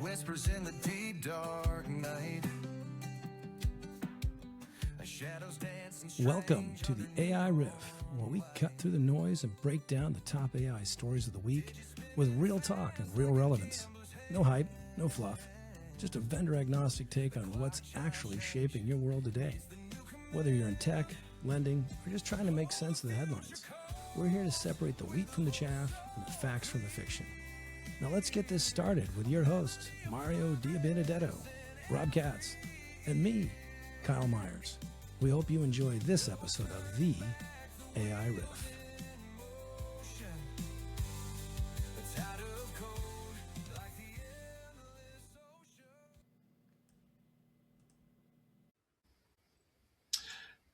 whispers in the deep dark night. Shadows dancing. Welcome to the AI Riff, where we cut through the noise and break down the top AI stories of the week with real talk and real relevance. No hype, no fluff, just a vendor-agnostic take on what's actually shaping your world today. Whether you're in tech, lending, or just trying to make sense of the headlines, we're here to separate the wheat from the chaff and the facts from the fiction. Now let's get this started with your hosts, Mario Diabenedetto, Rob Katz, and me, Kyle Myers. We hope you enjoy this episode of the AI Riff.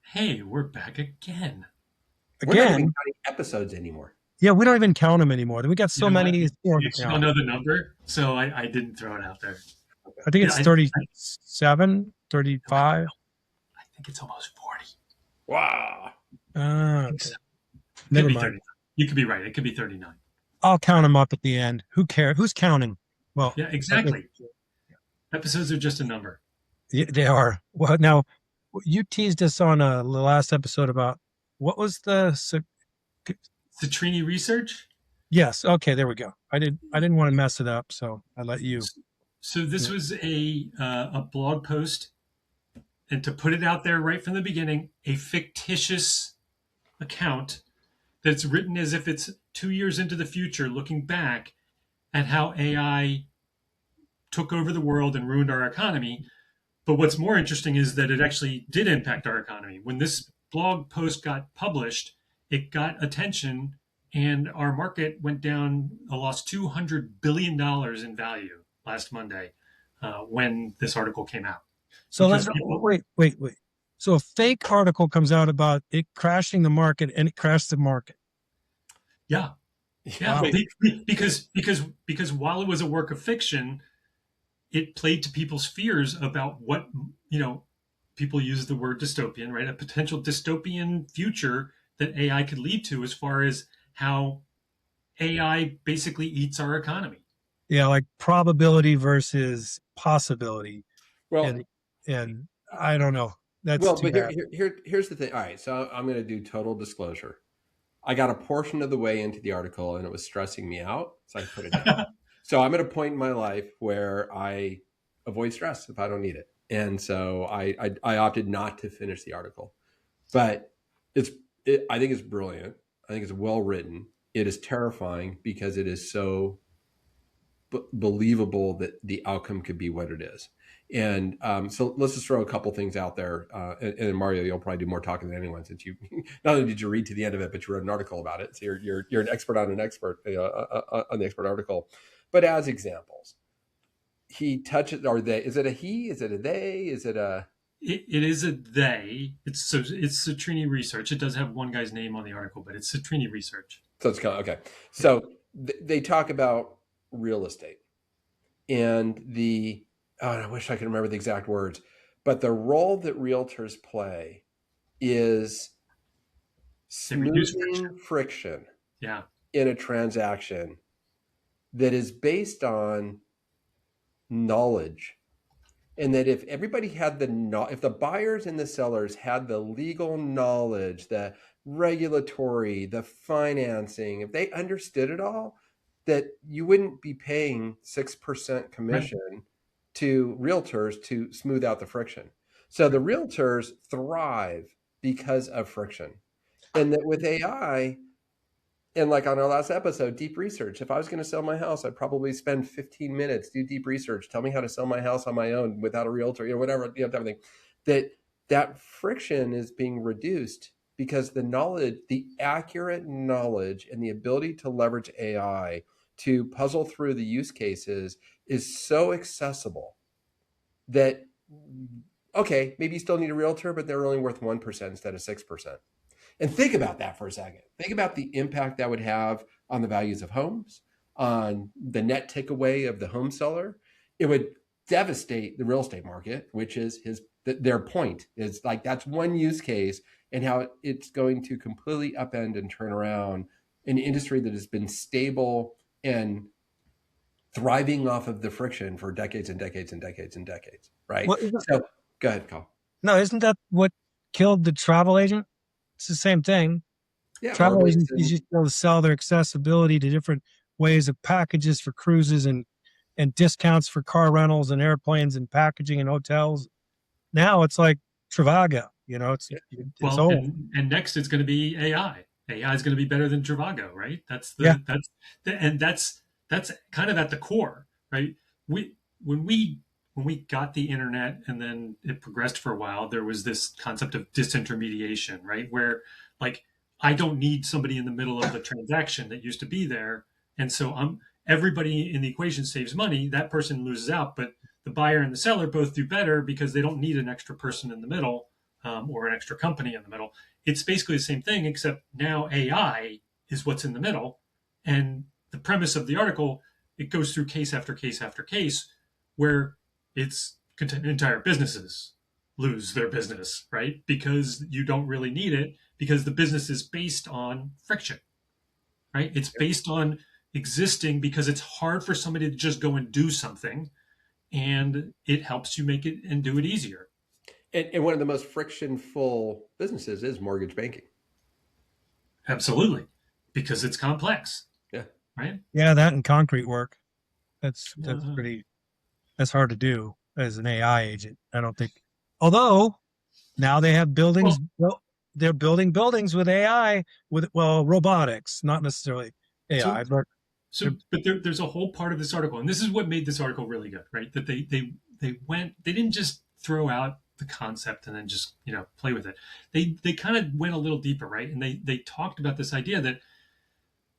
Hey, we're back again. We're not even counting episodes anymore. Yeah, we don't even count them anymore. We got so many. You don't know the number, so I didn't throw it out there. I think it's 37, 35. I think it's almost 40. Wow. Okay. Never mind. You could be right. It could be 39. I'll count them up at the end. Who cares? Who's counting? Well, yeah, exactly. Episodes are just a number. Yeah, they are. Well, now, you teased us on the last episode about what was the Citrini research? Yes. Okay. There we go. I didn't want to mess it up, so I let you. So this was a blog post, and to put it out there right from the beginning, a fictitious account that's written as if it's 2 years into the future, looking back at how AI took over the world and ruined our economy. But what's more interesting is that it actually did impact our economy. When this blog post got published, it got attention, and our market went down, lost $200 billion in value last Monday when this article came out. So wait. So a fake article comes out about it crashing the market, and it crashed the market. Yeah. Wow. Because while it was a work of fiction, it played to people's fears about what, people use the word dystopian, right? A potential dystopian future that AI could lead to, as far as how AI basically eats our economy. Yeah, like probability versus possibility. Well, and I don't know. That's but here's the thing. All right, so I'm going to do total disclosure. I got a portion of the way into the article, and it was stressing me out, so I put it down. So I'm at a point in my life where I avoid stress if I don't need it, and so I opted not to finish the article. But I think it's brilliant. I think it's well written. It is terrifying because it is so believable that the outcome could be what it is. And so let's just throw a couple things out there. And Mario, you'll probably do more talking than anyone, since you not only did you read to the end of it, but you wrote an article about it. So you're an expert on an expert on the expert article. But as examples, he touches. Are they? Is it a he? Is it a they? Is it a? It is a they. It's Citrini Research. It does have one guy's name on the article, but it's Citrini Research. So it's kind of, okay. So they talk about real estate and I wish I could remember the exact words, but the role that realtors play is smoothing friction in a transaction that is based on knowledge. And that if everybody had if the buyers and the sellers had the legal knowledge, the regulatory, the financing, if they understood it all, that you wouldn't be paying 6% commission to realtors to smooth out the friction. So the realtors thrive because of friction. And that with AI, and like on our last episode, deep research. If I was going to sell my house, I'd probably spend 15 minutes, do deep research, tell me how to sell my house on my own without a realtor, whatever, everything. That friction is being reduced because the knowledge, the accurate knowledge and the ability to leverage AI to puzzle through the use cases is so accessible that, okay, maybe you still need a realtor, but they're only worth 1% instead of 6%. And think about that for a second. Think about the impact that would have on the values of homes, on the net takeaway of the home seller. It would devastate the real estate market, which is their point. Is like, that's one use case, and how it's going to completely upend and turn around an industry that has been stable and thriving off of the friction for decades and decades and decades and decades, right? Well, So go ahead, Carl. no, isn't that what killed the travel agent? It's the same thing. Yeah, Travel mermaids agents and used to be able to sell their accessibility to different ways of packages for cruises and discounts for car rentals and airplanes and packaging and hotels. Now it's like Trivago, it's Well, old. and next it's going to be AI. AI is going to be better than Trivago, right? Yeah. That's kind of at the core, right? We when we when we got the internet and then it progressed for a while, there was this concept of disintermediation, right? Where like I don't need somebody in the middle of the transaction that used to be there, and so everybody in the equation saves money. That person loses out, but the buyer and the seller both do better because they don't need an extra person in the middle, or an extra company in the middle. It's basically the same thing, except now AI is what's in the middle. And the premise of the article, it goes through case after case after case where it's entire businesses lose their business, right? Because you don't really need it, because the business is based on friction, right? It's based on existing because it's hard for somebody to just go and do something, and it helps you make it and do it easier. and one of the most friction-full businesses is mortgage banking. Absolutely, because it's complex, Yeah. right? Yeah, that and concrete work. That's Uh, that's hard to do as an AI agent. I don't think. Although now they have buildings. They're building buildings with AI with robotics, not necessarily AI, but there's a whole part of this article, and this is what made this article really good, right? That they didn't just throw out the concept and then just play with it. They kind of went a little deeper, right? And they talked about this idea that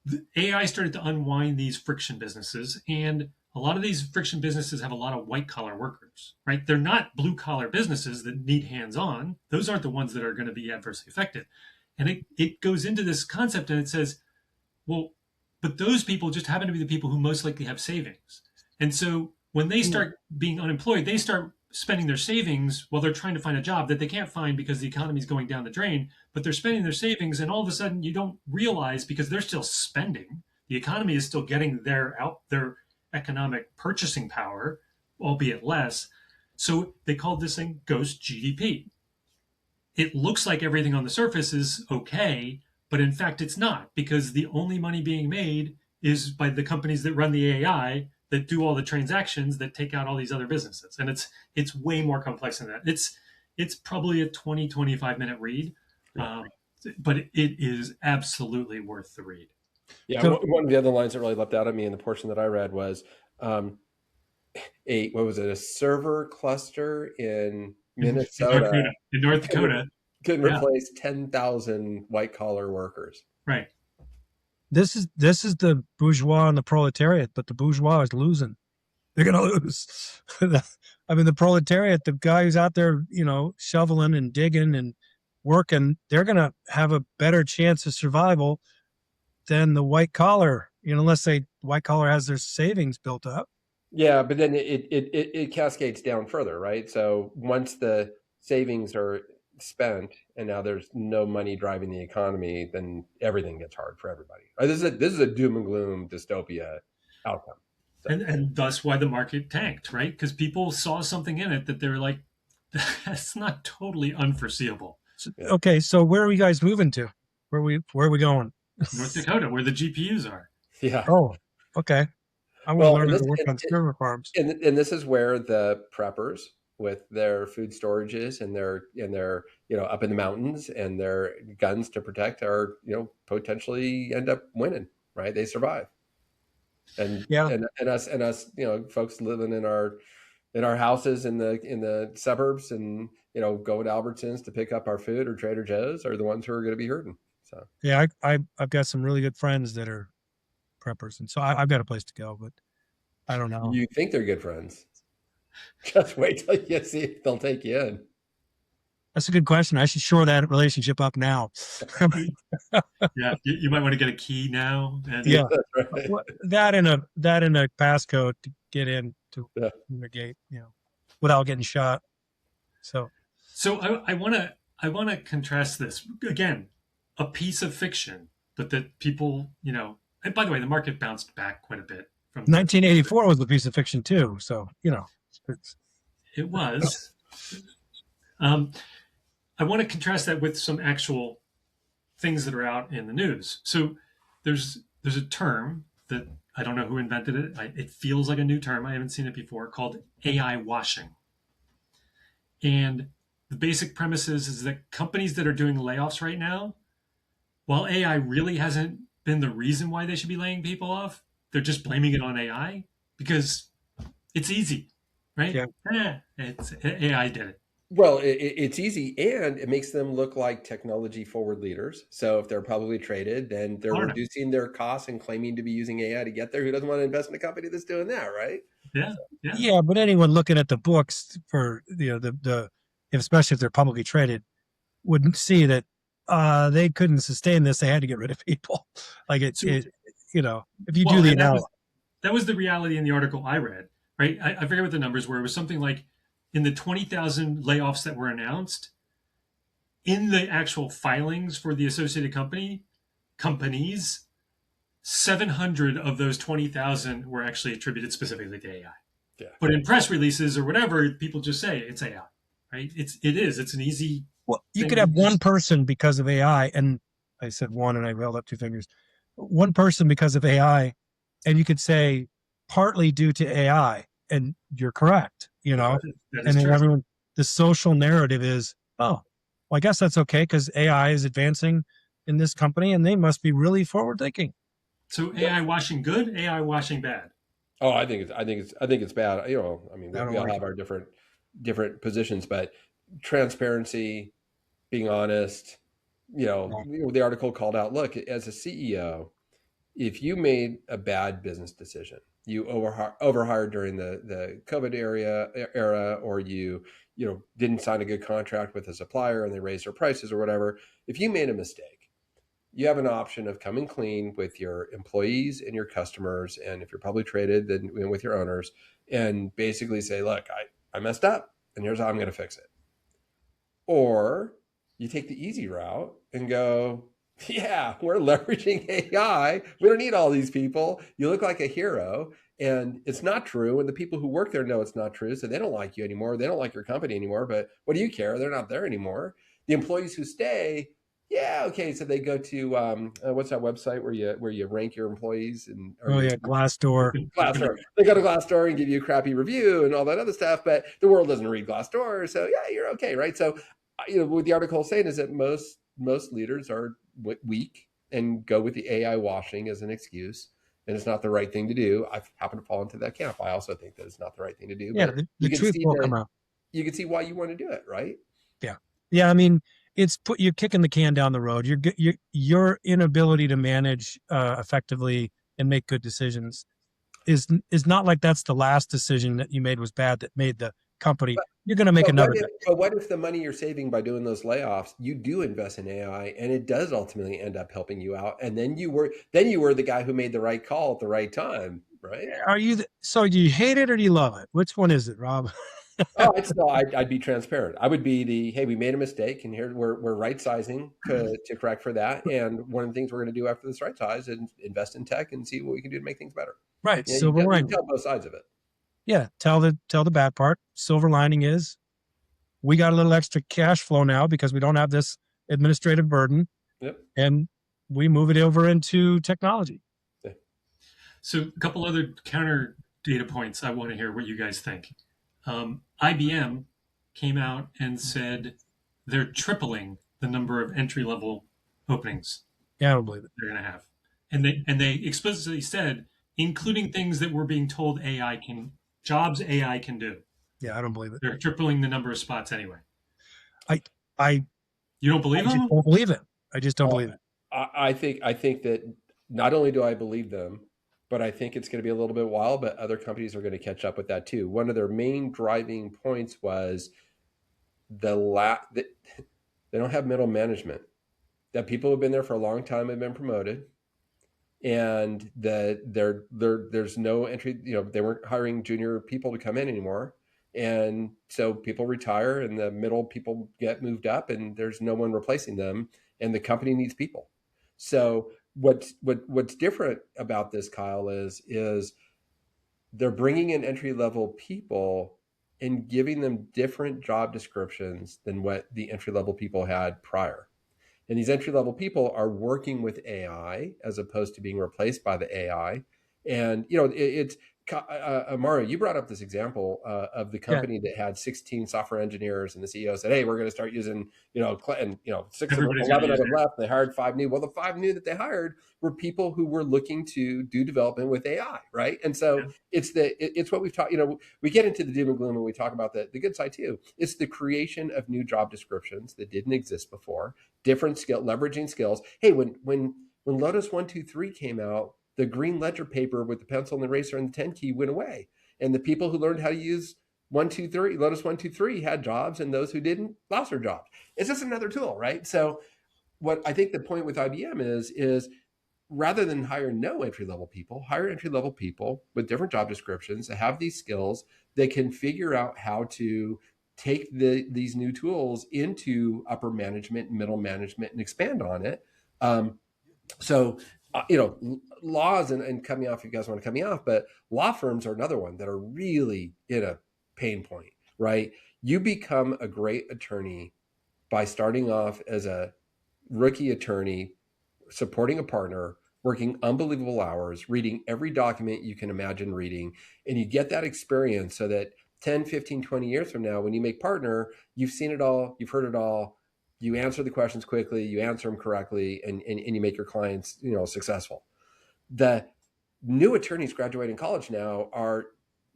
the AI started to unwind these friction businesses, and a lot of these friction businesses have a lot of white collar workers, right? They're not blue collar businesses that need hands on. Those aren't the ones that are going to be adversely affected. And it goes into this concept and it says, well, but those people just happen to be the people who most likely have savings. And so when they start being unemployed, they start spending their savings while they're trying to find a job that they can't find because the economy is going down the drain, but they're spending their savings, and all of a sudden you don't realize, because they're still spending, the economy is still getting their economic purchasing power, albeit less. So they called this thing ghost GDP. It looks like everything on the surface is okay, but in fact it's not, because the only money being made is by the companies that run the AI, that do all the transactions, that take out all these other businesses. And it's way more complex than that. It's probably a 20-25 minute read, but it is absolutely worth the read. Yeah, one of the other lines that really leapt out at me in the portion that I read was a server cluster in Minnesota, in North Dakota, could replace 10,000 white collar workers. Right. This is the bourgeois and the proletariat, but the bourgeois is losing. They're going to lose. I mean, the proletariat, the guy who's out there, shoveling and digging and working, they're going to have a better chance of survival than the white collar, unless white collar has their savings built up. Yeah, but then it cascades down further, right? So once the savings are spent and now there's no money driving the economy, then everything gets hard for everybody. This is a doom and gloom dystopia outcome. So. And thus why the market tanked, right? Because people saw something in it that they were like, that's not totally unforeseeable. Okay, so where are you guys moving to? Where are we going? North Dakota, where the GPUs are. Yeah. Oh, okay. I want to learn how to work on server farms. And this is where the preppers with their food storages and their up in the mountains and their guns to protect are potentially end up winning, right? They survive. And us folks living in our houses in the suburbs and going to Albertsons to pick up our food or Trader Joe's are the ones who are going to be hurting. So yeah, I've got some really good friends that are preppers, and so I've got a place to go, but I don't know. You think they're good friends? Just wait till you see if they'll take you in. That's a good question. I should shore that relationship up now. Yeah, you might want to get a key now. And yeah, right. that in a passcode to get in to the gate, without getting shot. So I want to contrast this again, a piece of fiction, but that people, and by the way, the market bounced back quite a bit from 1984 was a piece of fiction too. So, it was. I want to contrast that with some actual things that are out in the news. So there's a term that I don't know who invented it. It feels like a new term. I haven't seen it before, called AI washing. And the basic premise is that companies that are doing layoffs right now, while AI really hasn't been the reason why they should be laying people off, they're just blaming it on AI because it's easy, right? yeah. It's AI did it. Well, it's easy, and it makes them look like technology forward leaders. So if they're publicly traded, then they're Klarna. reducing their costs and claiming to be using AI to get there. Who doesn't want to invest in a company that's doing that, right? Yeah, yeah. Yeah, but anyone looking at the books for especially if they're publicly traded, would see that they couldn't sustain this. They had to get rid of people. Like So, if you well, do the and analysis, that was the reality in the article I read, right? I forget what the numbers were. It was something like in the 20,000 layoffs that were announced, in the actual filings for the associated companies, 700 of those 20,000 were actually attributed specifically to AI. Yeah. But in press releases or whatever, people just say it's AI, right? It's an easy. well, you thing could to have one just- person because of AI, and I said one, and I held up two fingers. One person because of AI, and you could say partly due to AI, and you're correct. That And is then true. everyone, the social narrative is, oh, well, I guess that's okay because AI is advancing in this company, and they must be really forward thinking. So AI washing good, AI washing bad. Oh, I think it's bad. I mean, I don't we all like have it. our different positions, but transparency, being honest. The article called out. Look, as a CEO, if you made a bad business decision, you overhired during the COVID era, or you didn't sign a good contract with a supplier and they raised their prices or whatever. If you made a mistake, you have an option of coming clean with your employees and your customers, and if you're publicly traded, then with your owners, and basically say, look, I messed up and here's how I'm going to fix it. Or you take the easy route and go, yeah, we're leveraging AI. We don't need all these people. You look like a hero. And it's not true. And the people who work there know it's not true. So they don't like you anymore. They don't like your company anymore. But what do you care? They're not there anymore. The employees who stay, yeah, okay. So they go to what's that website where you rank your employees and Glassdoor. Glassdoor. They go to Glassdoor and give you a crappy review and all that other stuff, but the world doesn't read Glassdoor, so yeah, you're okay, right? So, what the article is saying is that most leaders are weak and go with the AI washing as an excuse, and it's not the right thing to do. I happen to fall into that camp. I also think that it's not the right thing to do. Yeah, But the you can truth see will come out. you can see why you want to do it, right? Yeah. I mean, you're kicking the can down the road. Your inability to manage effectively and make good decisions is not like that's the last decision that you made was bad that made the company. You're going to make another. But what if the money you're saving by doing those layoffs, you do invest in AI, and it does ultimately end up helping you out, and then you were the guy who made the right call at the right time, right? So do you hate it or do you love it? Which one is it, Rob? Oh, I'd be transparent. I would be hey, we made a mistake, and here we're right sizing to correct for that. And one of the things we're going to do after this right size is invest in tech and see what we can do to make things better. Right. Yeah, Silver you lining. tell both sides of it. Yeah. Tell the bad part. Silver lining is we got a little extra cash flow now because we don't have this administrative burden. Yep. And we move it over into technology. Yeah. So a couple other counter data points. I want to hear what you guys think. IBM came out and said they're tripling the number of entry level openings. Yeah, I don't believe it. They're going to have, and they explicitly said, including things that we're being told jobs AI can do. Yeah, I don't believe it. They're tripling the number of spots anyway. I You don't believe them? I don't believe it. I just don't believe it. I think that not only do I believe them, but I think it's going to be a little bit while, but other companies are going to catch up with that too. One of their main driving points was they don't have middle management. That people who've been there for a long time have been promoted, and that there's no entry. They weren't hiring junior people to come in anymore, and so people retire, and the middle people get moved up, and there's no one replacing them, and the company needs people. So what's different about this, Kyle, is they're bringing in entry-level people and giving them different job descriptions than what the entry-level people had prior. And these entry-level people are working with AI as opposed to being replaced by the AI. And it's Mario, you brought up this example of the Yeah. company that had 16 software engineers, and the CEO said, "Hey, we're going to start using, and 11 of them left. They hired 5 new. Well, the 5 new that they hired were people who were looking to do development with AI, right? And so it's what we've talked. We get into the doom and gloom when we talk about the good side too. It's the creation of new job descriptions that didn't exist before, different skill, leveraging skills. Hey, when Lotus 123 came out, the green ledger paper with the pencil and the eraser and the 10 key went away. And the people who learned how to use Lotus 123 had jobs, and those who didn't lost their jobs. It's just another tool, right? So what I think the point with IBM is rather than hire no entry-level people, hire entry-level people with different job descriptions that have these skills that can figure out how to take these new tools into upper management, middle management, and expand on it. Laws and cut me off if you guys want to cut me off, but law firms are another one that are really in a pain point, right? You become a great attorney by starting off as a rookie attorney, supporting a partner, working unbelievable hours, reading every document you can imagine reading, and you get that experience so that 10, 15, 20 years from now, when you make partner, you've seen it all, you've heard it all, you answer the questions quickly, you answer them correctly, and you make your clients, successful. The new attorneys graduating college now are,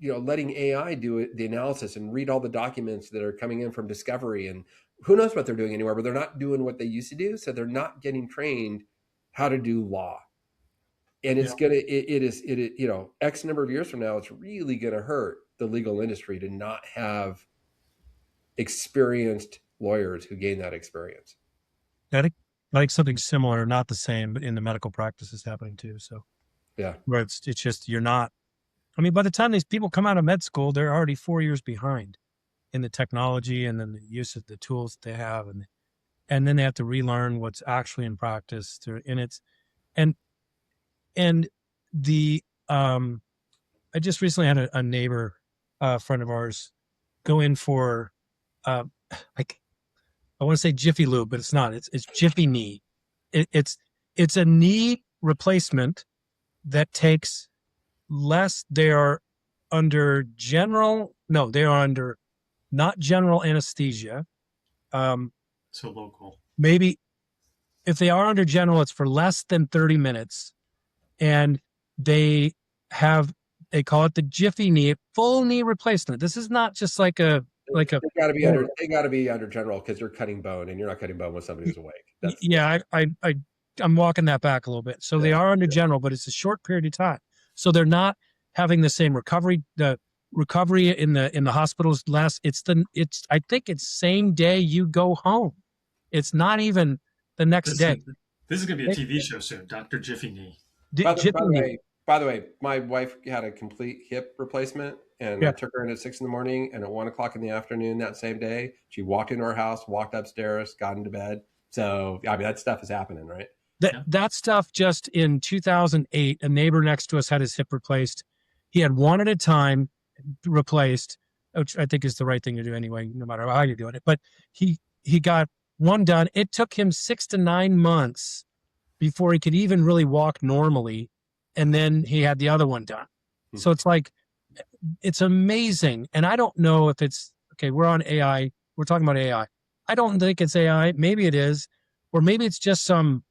letting AI do the analysis and read all the documents that are coming in from discovery, and who knows what they're doing anywhere, but they're not doing what they used to do. So they're not getting trained how to do law. And it's X number of years from now, it's really going to hurt the legal industry to not have experienced lawyers who gain that experience. I think like something similar, not the same, but in the medical practice is happening too. So yeah, where it's just, you're not, I mean, by the time these people come out of med school, they're already 4 years behind in the technology and then the use of the tools that they have. And then they have to relearn what's actually in practice and the, I just recently had a neighbor, friend of ours go in for, I want to say Jiffy Lube, but it's not. It's Jiffy Knee. It's a knee replacement that takes less. They are under not general anesthesia. So local. Maybe if they are under general, it's for less than 30 minutes, and they call it the Jiffy Knee, full knee replacement. This is not just like they got to be under general because you're cutting bone, and you're not cutting bone with somebody who's awake. I'm walking that back a little bit. So they are under general, but it's a short period of time. So they're not having the same recovery. The recovery in the hospitals less. I think it's same day you go home. It's not even the next day. This is going to be a TV show soon, Dr. Jiffy Knee. By the way, my wife had a complete hip replacement, and I took her in at 6 a.m, and at 1:00 in the afternoon that same day, she walked into our house, walked upstairs, got into bed. So, I mean, that stuff is happening, right? That stuff, just in 2008, a neighbor next to us had his hip replaced. He had one at a time replaced, which I think is the right thing to do anyway, no matter how you're doing it. But he got one done. It took him 6 to 9 months before he could even really walk normally. And then he had the other one done. Mm-hmm. So it's like, it's amazing. And I don't know if it's, okay, we're on AI. We're talking about AI. I don't think it's AI. Maybe it is. Or maybe it's just some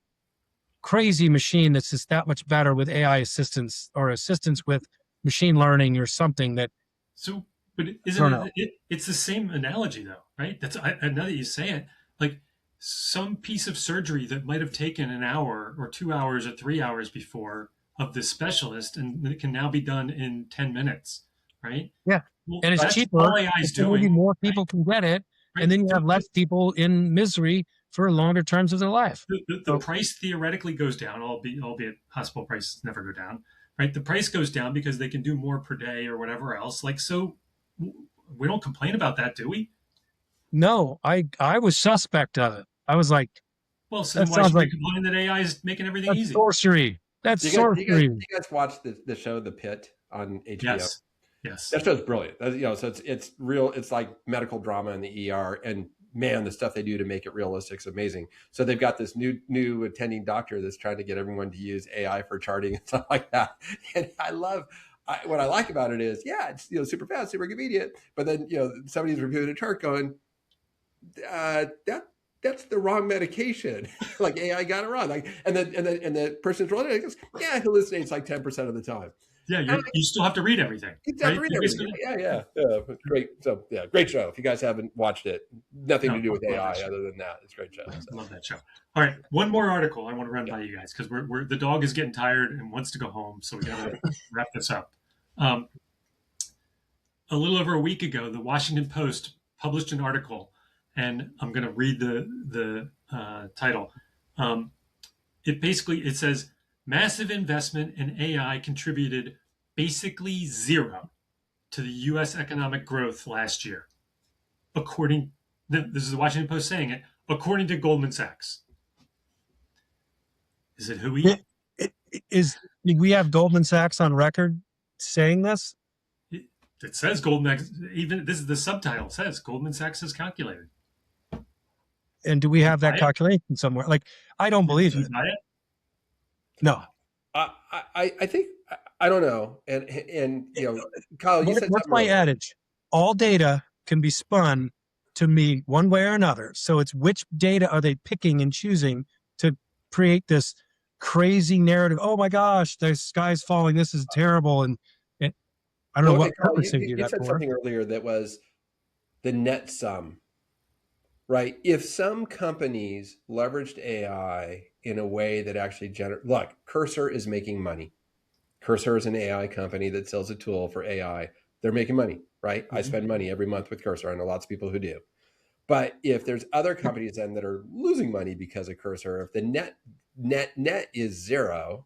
crazy machine that's just that much better with AI assistance or assistance with machine learning or something that. So, but isn't it's the same analogy though, right? Now that you say it, like some piece of surgery that might have taken an hour or 2 hours or 3 hours before of the specialist, and it can now be done in 10 minutes, right? Yeah. Well, and it's cheaper. All AI is doing. More people can get it. Right. And then you have less people in misery for longer terms of their life. The price theoretically goes down, albeit hospital prices never go down, right? The price goes down because they can do more per day or whatever else. Like, so we don't complain about that, do we? No, I was suspect of it. I was like, well, so why should we complain that AI is making everything easy? Sorcery. That's sorcery. You guys watch the show The Pit on HBO. Yes. That show's brilliant. So it's real. It's like medical drama in the ER, and man, the stuff they do to make it realistic is amazing. So they've got this new attending doctor that's trying to get everyone to use AI for charting and stuff like that. And what I like about it is, it's super fast, super convenient. But then somebody's reviewing a chart going, that's the wrong medication. Like AI got it wrong. Like, and the person's rolling it goes, it hallucinates like 10% of the time. Yeah, you still have to read everything. You have to read everything. Yeah. Great. So great show. If you guys haven't watched it, nothing to do with AI other than that. It's a great show. So. Love that show. All right, one more article I want to run by you guys because we're the dog is getting tired and wants to go home, so we got to wrap this up. A little over a week ago, the Washington Post published an article, and I'm going to read the title. It says massive investment in AI contributed basically zero to the U.S. economic growth last year, this is the Washington Post saying it, according to Goldman Sachs. Is it who we have Goldman Sachs on record saying this? It says Goldman. Even this is the subtitle. It says Goldman Sachs has calculated. And do we have that calculation somewhere? Like, I don't believe it. No. I think I don't know. And Kyle, you said what's my adage? All data can be spun to me one way or another. So it's which data are they picking and choosing to create this crazy narrative? Oh my gosh, the sky's falling. This is terrible. And I don't know what purpose they do that for. You said something earlier that was the net sum, right? If some companies leveraged AI in a way that actually look, Cursor is making money. Cursor is an AI company that sells a tool for AI. They're making money, right? Mm-hmm. I spend money every month with Cursor. I know lots of people who do. But if there's other companies then that are losing money because of Cursor, if the net is zero,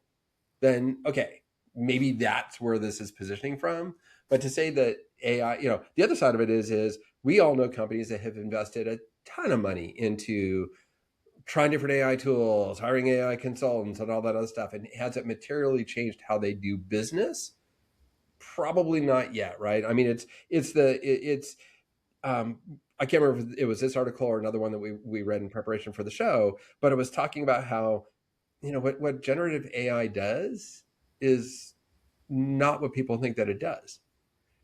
then okay, maybe that's where this is positioning from. But to say that AI, the other side of it is we all know companies that have invested a ton of money into trying different AI tools, hiring AI consultants and all that other stuff. And has it materially changed how they do business? Probably not yet, right? I mean, I can't remember if it was this article or another one that we read in preparation for the show, but it was talking about how, what generative AI does is not what people think that it does.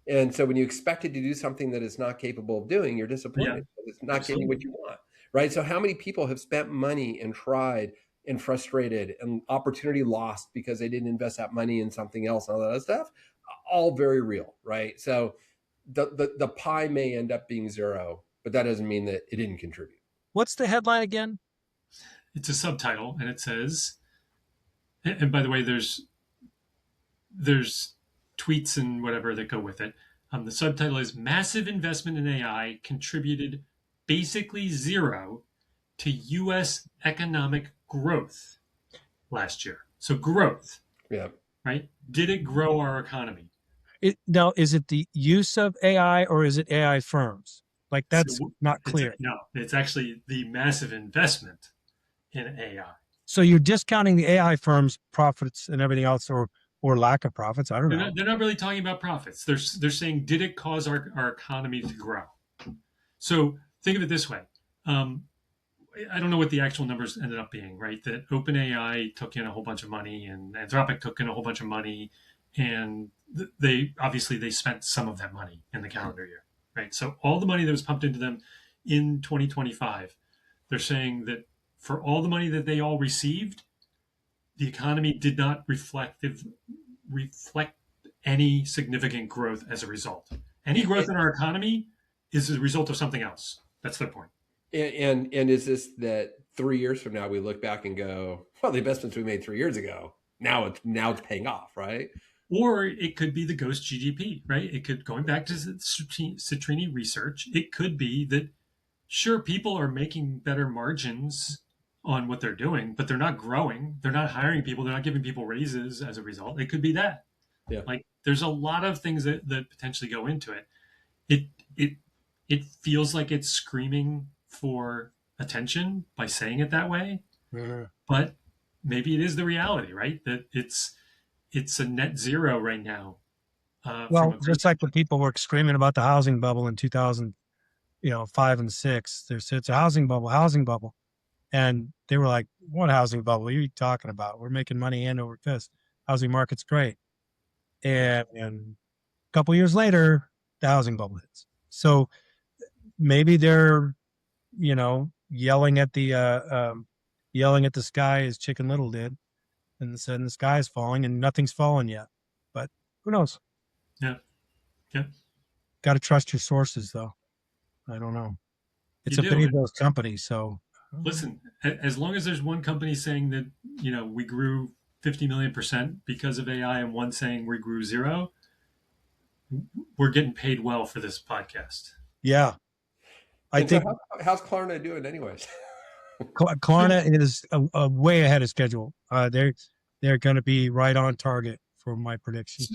And so when you expect it to do something that it's not capable of doing, you're disappointed. Yeah, it's not getting what you want, right? So how many people have spent money and tried and frustrated and opportunity lost because they didn't invest that money in something else and all that other stuff? All very real, right? So the pie may end up being zero, but that doesn't mean that it didn't contribute. What's the headline again? It's a subtitle, and it says, and by the way, there's tweets and whatever that go with it. The subtitle is massive investment in AI contributed basically zero to U.S. economic growth last year. So growth. Yeah. Right? Did it grow our economy? Now, is it the use of AI or is it AI firms? Like, that's not clear. It's actually the massive investment in AI. So you're discounting the AI firms' profits and everything else, or lack of profits? I don't know. They're not really talking about profits. They're saying, did it cause our economy to grow? So think of it this way. I don't know what the actual numbers ended up being, right? That OpenAI took in a whole bunch of money and Anthropic took in a whole bunch of money. And they spent some of that money in the calendar year, right? So all the money that was pumped into them in 2025, they're saying that for all the money that they all received, the economy did not reflect any significant growth as a result. Any growth in our economy is a result of something else. That's their point. And is this that 3 years from now we look back and go, well, the investments we made 3 years ago, now it's paying off, right? Or it could be the ghost GDP, right? It could, going back to Citrini research, it could be that, sure, people are making better margins on what they're doing, but they're not growing. They're not hiring people. They're not giving people raises as a result. It could be that. Yeah. Like, there's a lot of things that potentially go into it. It feels like it's screaming for attention by saying it that way. Mm-hmm. But maybe it is the reality, right? That it's a net zero right now Well, just like when people were screaming about the housing bubble in 2000, 5 and 6, they said it's a housing bubble. And they were like, what housing bubble? What are you talking about? We're making money hand over fist. Housing market's great. And a couple years later, the housing bubble hits. So maybe they're, yelling at the sky as Chicken Little did, and said the sky is falling and nothing's fallen yet. But who knows? Yeah. Got to trust your sources, though. I don't know. It's a pity of those companies. So listen, as long as there's one company saying that, we grew 50 million% because of AI and one saying we grew 0, we're getting paid well for this podcast. Yeah. I think. So how's Klarna doing anyways? Klarna is a way ahead of schedule. They're going to be right on target for my prediction.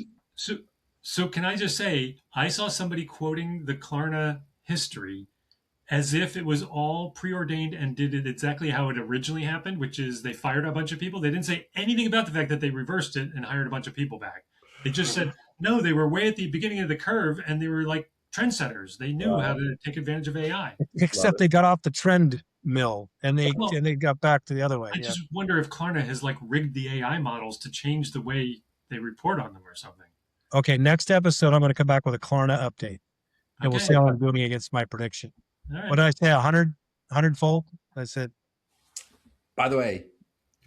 So can I just say, I saw somebody quoting the Klarna history as if it was all preordained and did it exactly how it originally happened, which is they fired a bunch of people. They didn't say anything about the fact that they reversed it and hired a bunch of people back. They just said, no, they were way at the beginning of the curve and they were like trendsetters. They knew how to take advantage of AI. Except they got off the trend mill and they got back to the other way. I just wonder if Klarna has rigged the AI models to change the way they report on them or something. Okay, next episode, I'm going to come back with a Klarna update. And we'll see how I'm doing against my prediction. All right. What did I say? 100-fold? I said. By the way,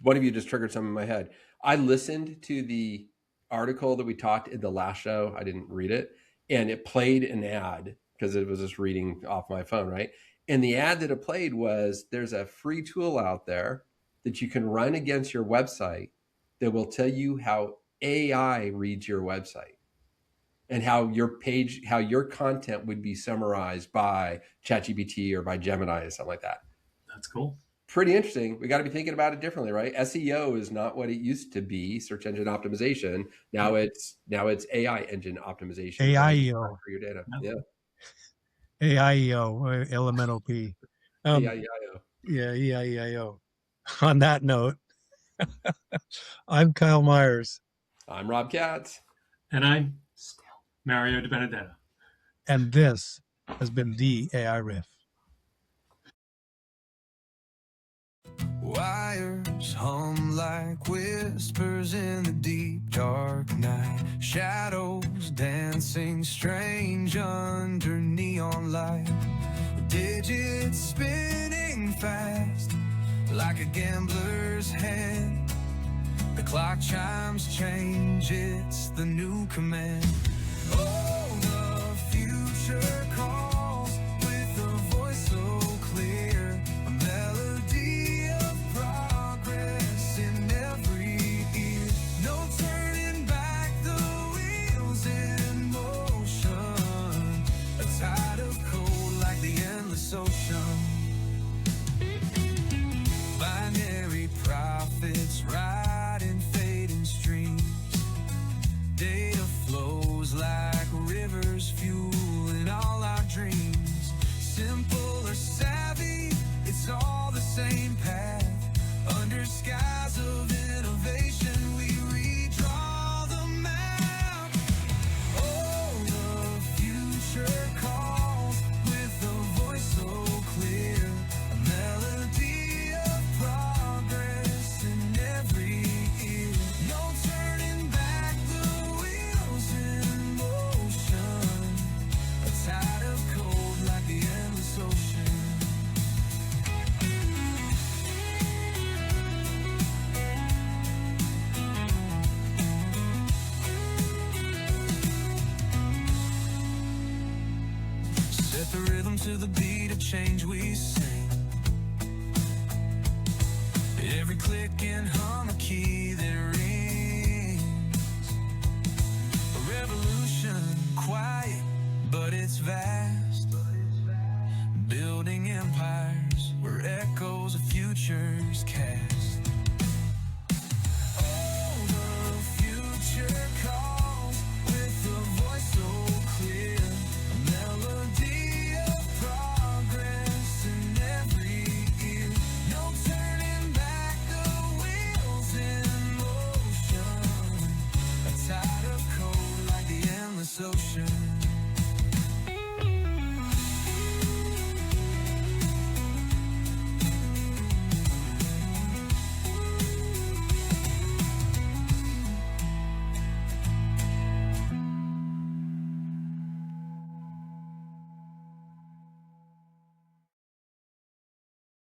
one of you just triggered something in my head. I listened to the article that we talked in the last show. I didn't read it. And it played an ad because it was just reading off my phone, right? And the ad that it played was there's a free tool out there that you can run against your website that will tell you how AI reads your website and how your content would be summarized by ChatGPT or by Gemini or something like that. That's cool. Pretty interesting. We got to be thinking about it differently, right? SEO is not what it used to be, search engine optimization. Now it's AI engine optimization. AIEO. For your data. Yeah. AIEO, LMNOP. AIEO. Yeah, EIEIO. On that note, I'm Kyle Myers. I'm Rob Katz. And I'm Mario De Benedetto. And this has been the AI Riff. Wires hum like whispers in the deep dark night. Shadows dancing strange under neon light. Digits spinning fast like a gambler's hand. The clock chimes change, it's the new command. Oh, the future calls with a voice so clear. A melody of progress in every ear. No turning back, the wheels in motion. A tide of cold like the endless ocean. Binary prophets riding fading streams. Data flows like rivers fueling all our dreams. Simple or savvy, it's all the same path. Under skies of innovation, we redraw the map. Oh, the future calls with a voice so clear. A melody of progress in every ear. No turning back, the wheels in motion. A tide of cold like the endless ocean. Set the rhythm to the beat of change we sing. Every click and hum a key that rings. A revolution, quiet, but it's vast. Building empires where echoes of futures cast. Oh, the future calls with a voice so clear. A melody of progress in every ear. No turning back, the wheels so sure.